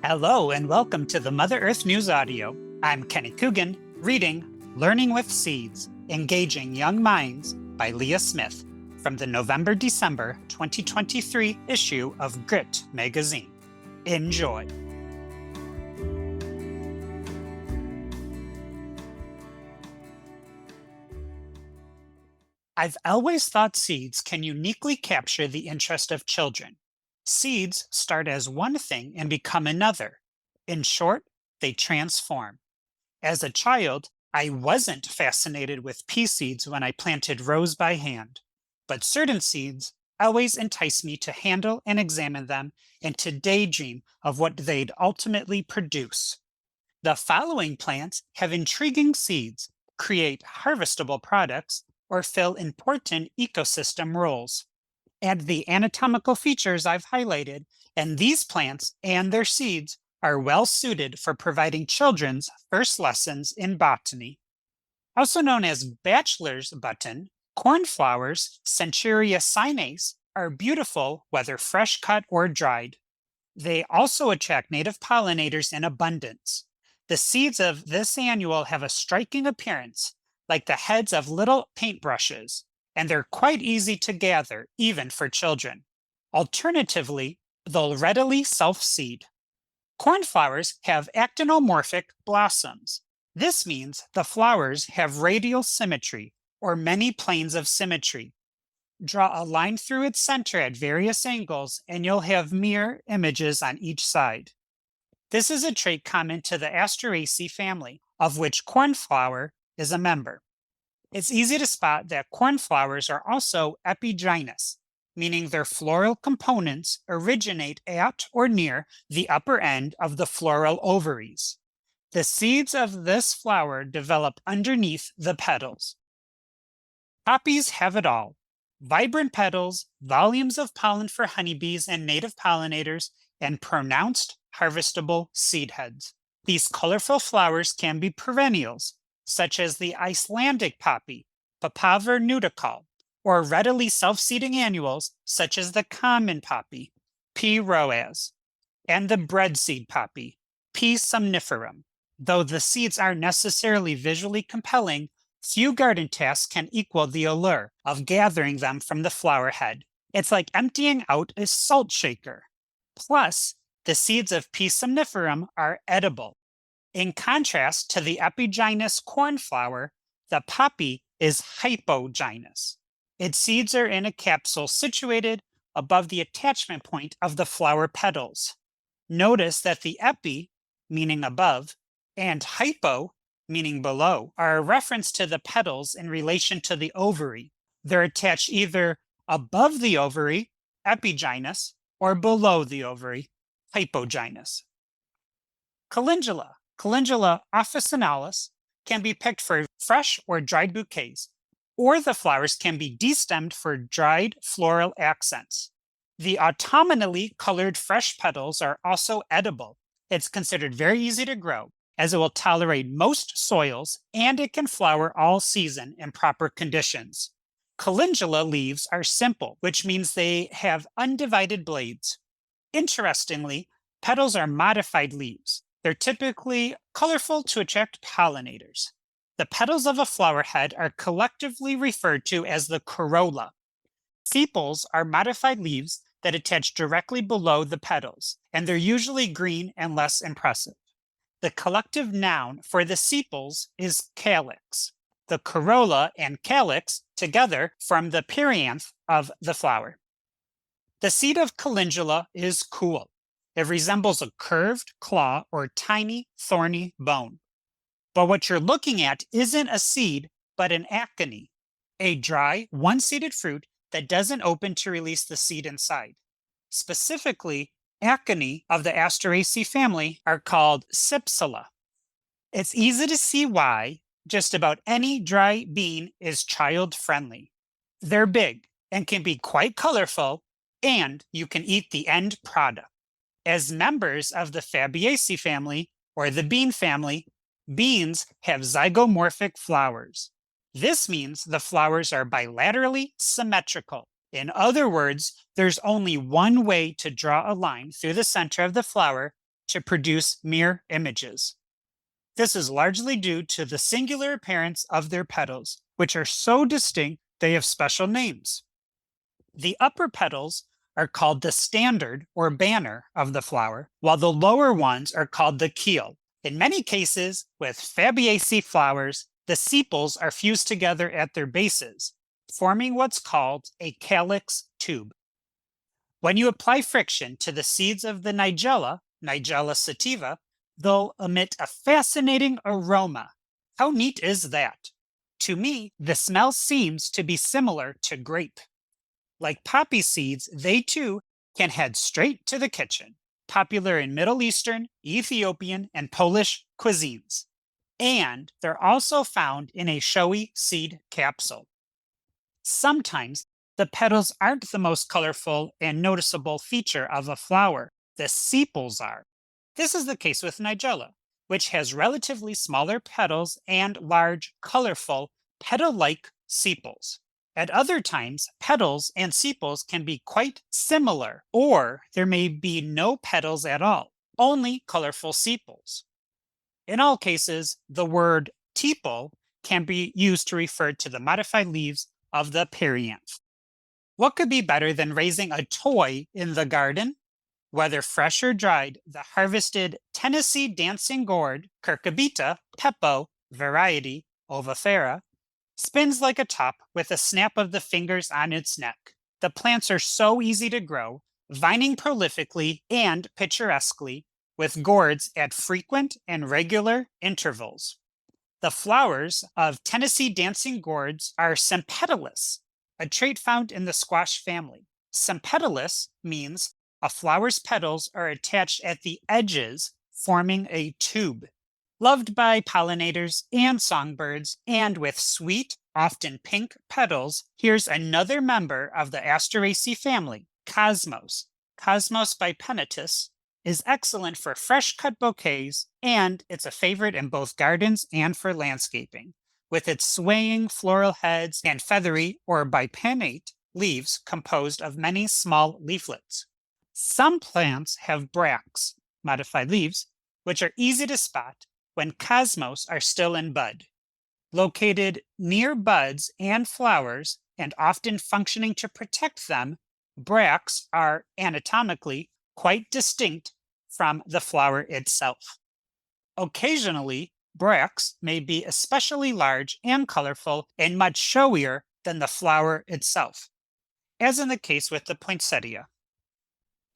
Hello and welcome to the Mother Earth News Audio. I'm Kenny Coogan, reading Learning with Seeds, Engaging Young Minds by Leah Smith from the November-December 2023 issue of Grit magazine. Enjoy. I've always thought seeds can uniquely capture the interest of children. Seeds start as one thing and become another. In short, they transform. As a child, I wasn't fascinated with pea seeds when I planted rows by hand, but certain seeds always entice me to handle and examine them and to daydream of what they'd ultimately produce. The following plants have intriguing seeds, create harvestable products, or fill important ecosystem roles. And the anatomical features I've highlighted, and these plants and their seeds are well suited for providing children's first lessons in botany. Also known as bachelor's button, cornflowers, Centuria cinace, are beautiful whether fresh cut or dried. They also attract native pollinators in abundance. The seeds of this annual have a striking appearance, like the heads of little paintbrushes, and they're quite easy to gather, even for children. Alternatively, they'll readily self-seed. Cornflowers have actinomorphic blossoms. This means the flowers have radial symmetry, or many planes of symmetry. Draw a line through its center at various angles, and you'll have mirror images on each side. This is a trait common to the Asteraceae family, of which cornflower is a member. It's easy to spot that cornflowers are also epigynous, meaning their floral components originate at or near the upper end of the floral ovaries. The seeds of this flower develop underneath the petals. Poppies have it all. Vibrant petals, volumes of pollen for honeybees and native pollinators, and pronounced harvestable seed heads. These colorful flowers can be perennials, such as the Icelandic poppy, Papaver nudical, or readily self-seeding annuals, such as the common poppy, P. roas, and the breadseed poppy, P. somniferum. Though the seeds aren't necessarily visually compelling, few garden tasks can equal the allure of gathering them from the flower head. It's like emptying out a salt shaker. Plus, the seeds of P. somniferum are edible. In contrast to the epigynous cornflower, the poppy is hypogynous. Its seeds are in a capsule situated above the attachment point of the flower petals. Notice that the epi, meaning above, and hypo, meaning below, are a reference to the petals in relation to the ovary. They're attached either above the ovary, epigynous, or below the ovary, hypogynous. Calendula, Calendula officinalis, can be picked for fresh or dried bouquets, or the flowers can be destemmed for dried floral accents. The autumnally colored fresh petals are also edible. It's considered very easy to grow, as it will tolerate most soils and it can flower all season in proper conditions. Calendula leaves are simple, which means they have undivided blades. Interestingly, petals are modified leaves. They're typically colorful to attract pollinators. The petals of a flower head are collectively referred to as the corolla. Sepals are modified leaves that attach directly below the petals, and they're usually green and less impressive. The collective noun for the sepals is calyx. The corolla and calyx together form the perianth of the flower. The seed of calendula is cool. It resembles a curved claw or tiny thorny bone. But what you're looking at isn't a seed, but an achene, a dry, one-seeded fruit that doesn't open to release the seed inside. Specifically, achene of the Asteraceae family are called cypsela. It's easy to see why just about any dry bean is child-friendly. They're big and can be quite colorful, and you can eat the end product. As members of the Fabaceae family, or the bean family, beans have zygomorphic flowers. This means the flowers are bilaterally symmetrical. In other words, there's only one way to draw a line through the center of the flower to produce mirror images. This is largely due to the singular appearance of their petals, which are so distinct they have special names. The upper petals are called the standard or banner of the flower, while the lower ones are called the keel. In many cases, with Fabiaceae flowers, the sepals are fused together at their bases, forming what's called a calyx tube. When you apply friction to the seeds of the Nigella sativa, they'll emit a fascinating aroma. How neat is that? To me, the smell seems to be similar to grape. Like poppy seeds, they too can head straight to the kitchen, popular in Middle Eastern, Ethiopian, and Polish cuisines. And they're also found in a showy seed capsule. Sometimes the petals aren't the most colorful and noticeable feature of a flower, the sepals are. This is the case with Nigella, which has relatively smaller petals and large, colorful, petal-like sepals. At other times, petals and sepals can be quite similar, or there may be no petals at all, only colorful sepals. In all cases, the word tepal can be used to refer to the modified leaves of the perianth. What could be better than raising a toy in the garden? Whether fresh or dried, the harvested Tennessee dancing gourd, Cucurbita pepo variety ovifera, spins like a top with a snap of the fingers on its neck. The plants are so easy to grow, vining prolifically and picturesquely, with gourds at frequent and regular intervals. The flowers of Tennessee dancing gourds are sempedalous, a trait found in the squash family. Sempedalous means a flower's petals are attached at the edges, forming a tube. Loved by pollinators and songbirds, and with sweet, often pink petals, here's another member of the Asteraceae family, Cosmos. Cosmos bipennatus is excellent for fresh-cut bouquets, and it's a favorite in both gardens and for landscaping, with its swaying floral heads and feathery or bipinnate leaves composed of many small leaflets. Some plants have bracts, modified leaves, which are easy to spot when cosmos are still in bud. Located near buds and flowers, and often functioning to protect them, bracts are anatomically quite distinct from the flower itself. Occasionally, bracts may be especially large and colorful and much showier than the flower itself, as in the case with the poinsettia.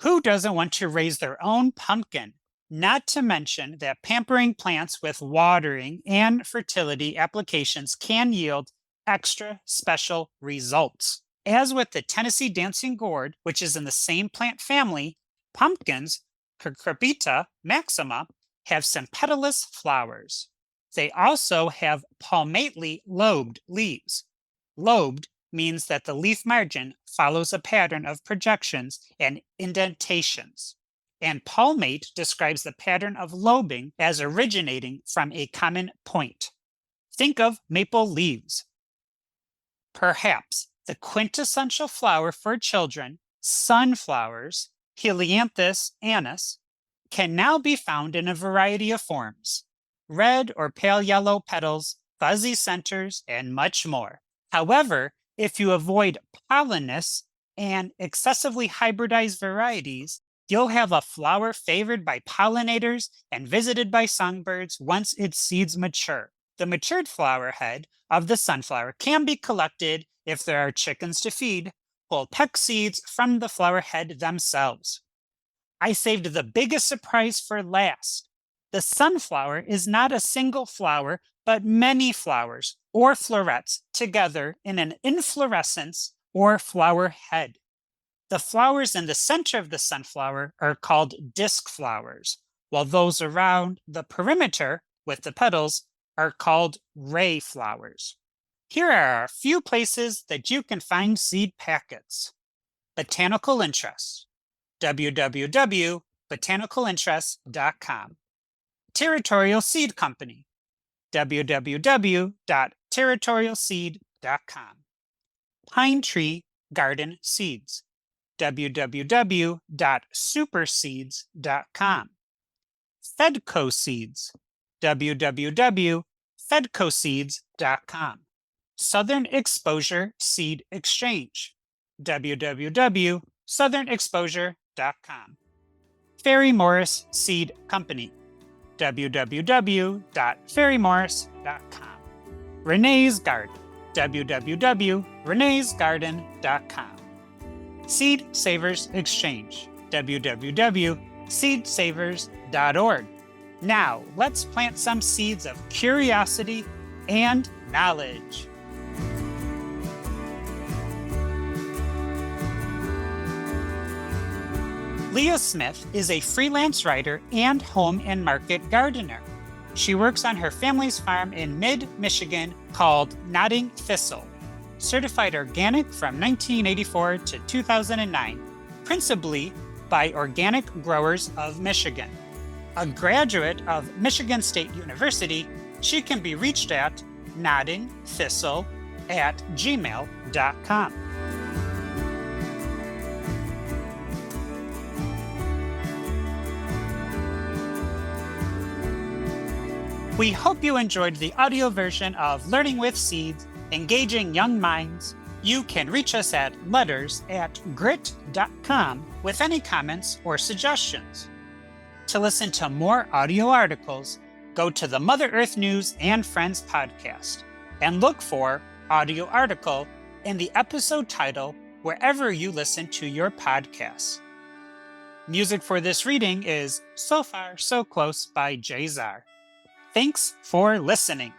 Who doesn't want to raise their own pumpkin? Not to mention that pampering plants with watering and fertility applications can yield extra special results. As with the Tennessee dancing gourd, which is in the same plant family, pumpkins, Cucurbita maxima, have sempedalous flowers. They also have palmately lobed leaves. Lobed means that the leaf margin follows a pattern of projections and indentations, and palmate describes the pattern of lobing as originating from a common point. Think of maple leaves. Perhaps the quintessential flower for children, sunflowers, Helianthus annuus, can now be found in a variety of forms: red or pale yellow petals, fuzzy centers, and much more. However, if you avoid pollinists and excessively hybridized varieties, you'll have a flower favored by pollinators and visited by songbirds once its seeds mature. The matured flower head of the sunflower can be collected if there are chickens to feed. Pull peck seeds from the flower head themselves. I saved the biggest surprise for last. The sunflower is not a single flower, but many flowers or florets together in an inflorescence or flower head. The flowers in the center of the sunflower are called disc flowers, while those around the perimeter with the petals are called ray flowers. Here are a few places that you can find seed packets. Botanical Interest, www.botanicalinterest.com. Territorial Seed Company, www.territorialseed.com. Pine Tree Garden Seeds, www.superseeds.com. Fedco Seeds, www.fedcoseeds.com. Southern Exposure Seed Exchange, www.southernexposure.com. Ferry Morris Seed Company, www.ferrymorris.com. Renee's Garden, www.reneesgarden.com. Seed Savers Exchange, www.seedsavers.org. Now, let's plant some seeds of curiosity and knowledge. Leah Smith is a freelance writer and home and market gardener. She works on her family's farm in mid-Michigan called Nodding Thistle, certified organic from 1984 to 2009, principally by Organic Growers of Michigan. A graduate of Michigan State University, she can be reached at noddingthistle@gmail.com. We hope you enjoyed the audio version of Learning with Seeds, Engaging Young Minds. You can reach us at letters@grit.com with any comments or suggestions. To listen to more audio articles, go to the Mother Earth News and Friends podcast and look for audio article in the episode title wherever you listen to your podcasts. Music for this reading is So Far, So Close by Jay Zar. Thanks for listening.